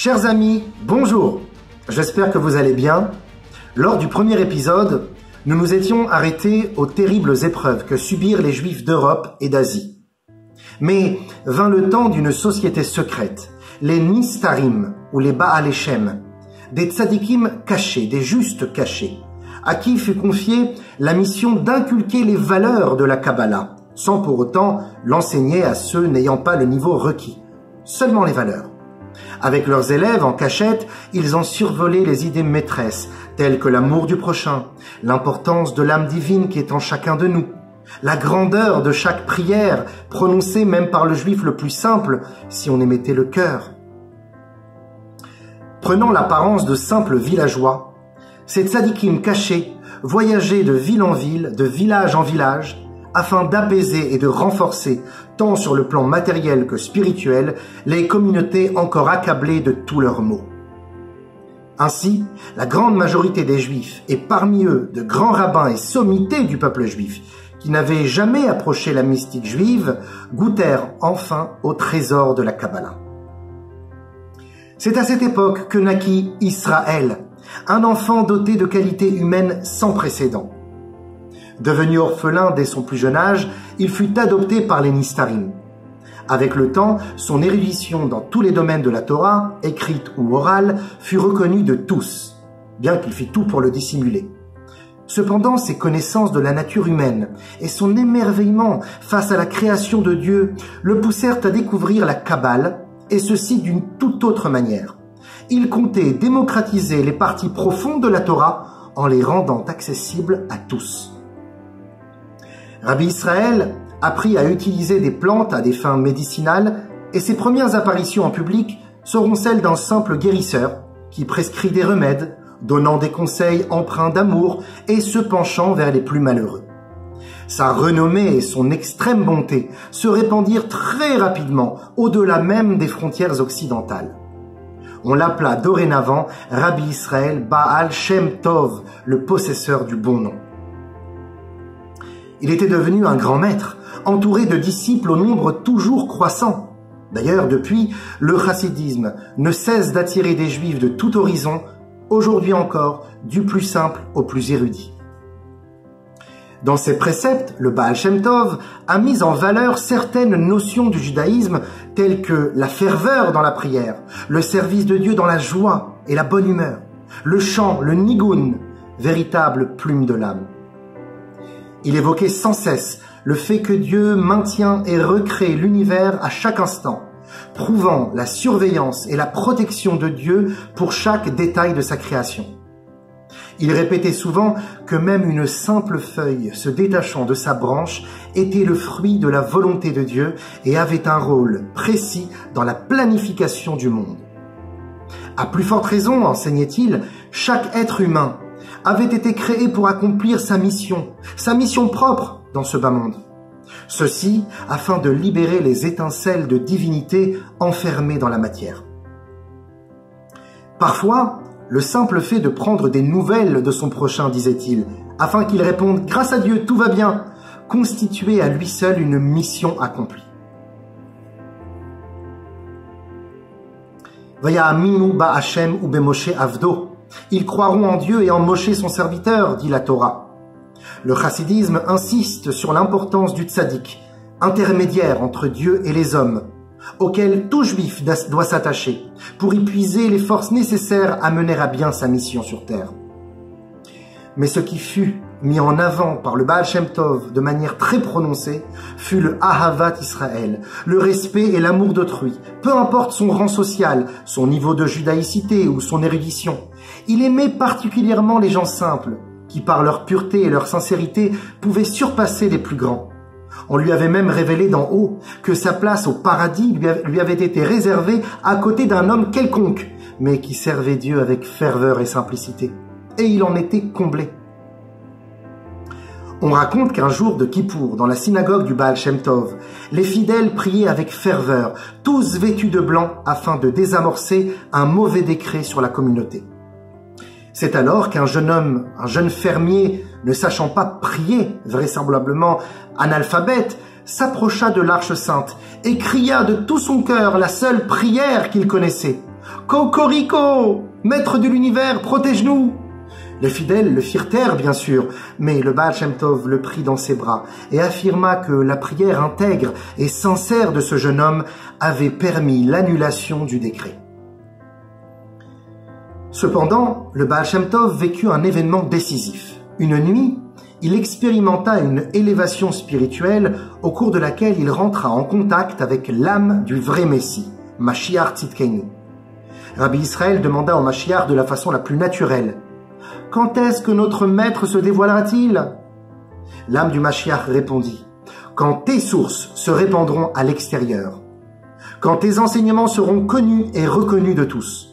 Chers amis, bonjour. J'espère que vous allez bien. Lors du premier épisode, nous nous étions arrêtés aux terribles épreuves que subirent les Juifs d'Europe et d'Asie. Mais vint le temps d'une société secrète, les Nistarim ou les Baal Shem, des tzadikim cachés, des justes cachés, à qui fut confiée la mission d'inculquer les valeurs de la Kabbalah, sans pour autant l'enseigner à ceux n'ayant pas le niveau requis, seulement les valeurs. Avec leurs élèves en cachette, ils en survolaient les idées maîtresses, telles que l'amour du prochain, l'importance de l'âme divine qui est en chacun de nous, la grandeur de chaque prière, prononcée même par le juif le plus simple, si on y mettait le cœur. Prenant l'apparence de simples villageois, ces tzadikim cachés voyageaient de ville en ville, de village en village, afin d'apaiser et de renforcer, tant sur le plan matériel que spirituel, les communautés encore accablées de tous leurs maux. Ainsi, la grande majorité des Juifs, et parmi eux de grands rabbins et sommités du peuple juif, qui n'avaient jamais approché la mystique juive, goûtèrent enfin au trésor de la Kabbalah. C'est à cette époque que naquit Israël, un enfant doté de qualités humaines sans précédent. Devenu orphelin dès son plus jeune âge, il fut adopté par les Nistarim. Avec le temps, son érudition dans tous les domaines de la Torah, écrite ou orale, fut reconnue de tous, bien qu'il fît tout pour le dissimuler. Cependant, ses connaissances de la nature humaine et son émerveillement face à la création de Dieu le poussèrent à découvrir la Kabbale, et ceci d'une toute autre manière. Il comptait démocratiser les parties profondes de la Torah en les rendant accessibles à tous. Rabbi Israël apprit à utiliser des plantes à des fins médicinales et ses premières apparitions en public seront celles d'un simple guérisseur qui prescrit des remèdes, donnant des conseils empreints d'amour et se penchant vers les plus malheureux. Sa renommée et son extrême bonté se répandirent très rapidement au-delà même des frontières occidentales. On l'appela dorénavant Rabbi Israël Baal Shem Tov, le possesseur du bon nom. Il était devenu un grand maître, entouré de disciples au nombre toujours croissant. D'ailleurs, depuis, le chassidisme ne cesse d'attirer des juifs de tout horizon, aujourd'hui encore, du plus simple au plus érudit. Dans ses préceptes, le Baal Shem Tov a mis en valeur certaines notions du judaïsme telles que la ferveur dans la prière, le service de Dieu dans la joie et la bonne humeur, le chant, le nigun, véritable plume de l'âme. Il évoquait sans cesse le fait que Dieu maintient et recrée l'univers à chaque instant, prouvant la surveillance et la protection de Dieu pour chaque détail de sa création. Il répétait souvent que même une simple feuille se détachant de sa branche était le fruit de la volonté de Dieu et avait un rôle précis dans la planification du monde. À plus forte raison, enseignait-il, chaque être humain avait été créé pour accomplir sa mission propre dans ce bas monde. Ceci afin de libérer les étincelles de divinité enfermées dans la matière. Parfois, le simple fait de prendre des nouvelles de son prochain, disait-il, afin qu'il réponde « Grâce à Dieu, tout va bien », constituait à lui seul une mission accomplie. Vaya'aminu ba'Hashem ou beMoshe avdo. Ils croiront en Dieu et en Moshe son serviteur, dit la Torah. Le chassidisme insiste sur l'importance du tzaddik, intermédiaire entre Dieu et les hommes, auquel tout juif doit s'attacher pour y puiser les forces nécessaires à mener à bien sa mission sur terre. Mais ce qui fut mis en avant par le Baal Shem Tov de manière très prononcée fut le Ahavat Israël, le respect et l'amour d'autrui, peu importe son rang social, son niveau de judaïcité ou son érudition. Il aimait particulièrement les gens simples, qui par leur pureté et leur sincérité pouvaient surpasser les plus grands. On lui avait même révélé d'en haut que sa place au paradis lui avait été réservée à côté d'un homme quelconque, mais qui servait Dieu avec ferveur et simplicité. Et il en était comblé. On raconte qu'un jour de Kippour, dans la synagogue du Baal Shem Tov, les fidèles priaient avec ferveur, tous vêtus de blanc, afin de désamorcer un mauvais décret sur la communauté. C'est alors qu'un jeune homme, un jeune fermier, ne sachant pas prier, vraisemblablement analphabète, s'approcha de l'Arche Sainte et cria de tout son cœur la seule prière qu'il connaissait. Cocorico! Maître de l'univers, protège-nous! Les fidèles le firent taire, bien sûr, mais le Baal Shem Tov le prit dans ses bras et affirma que la prière intègre et sincère de ce jeune homme avait permis l'annulation du décret. Cependant, le Baal Shem Tov vécut un événement décisif. Une nuit, il expérimenta une élévation spirituelle au cours de laquelle il rentra en contact avec l'âme du vrai Messie, Mashiach Tzidkenu. Rabbi Israël demanda au Mashiach de la façon la plus naturelle: « Quand est-ce que notre maître se dévoilera-t-il » L'âme du Mashiach répondit: « Quand tes sources se répandront à l'extérieur, quand tes enseignements seront connus et reconnus de tous. »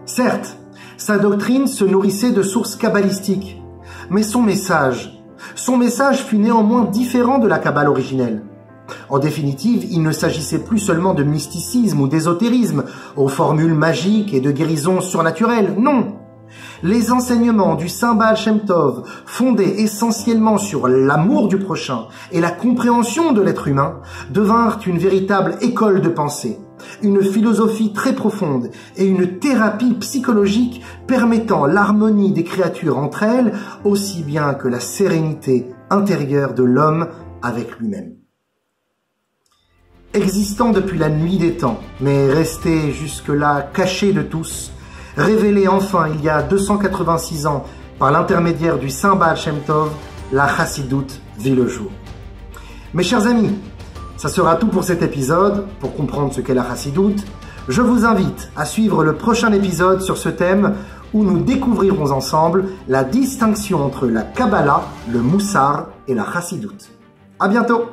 Certes, sa doctrine se nourrissait de sources kabbalistiques, mais son message fut néanmoins différent de la Kabbale originelle. En définitive, il ne s'agissait plus seulement de mysticisme ou d'ésotérisme, aux formules magiques et de guérisons surnaturelles, non. Les enseignements du Saint Baal Shem Tov, fondés essentiellement sur l'amour du prochain et la compréhension de l'être humain, devinrent une véritable école de pensée, une philosophie très profonde et une thérapie psychologique permettant l'harmonie des créatures entre elles, aussi bien que la sérénité intérieure de l'homme avec lui-même. Existant depuis la nuit des temps, mais resté jusque-là caché de tous, révélé enfin il y a 286 ans par l'intermédiaire du Saint Baal Shem Tov, la Chassidoute vit le jour. Mes chers amis, ça sera tout pour cet épisode. Pour comprendre ce qu'est la Chassidoute, je vous invite à suivre le prochain épisode sur ce thème où nous découvrirons ensemble la distinction entre la Kabbalah, le Moussar et la Chassidoute. À bientôt!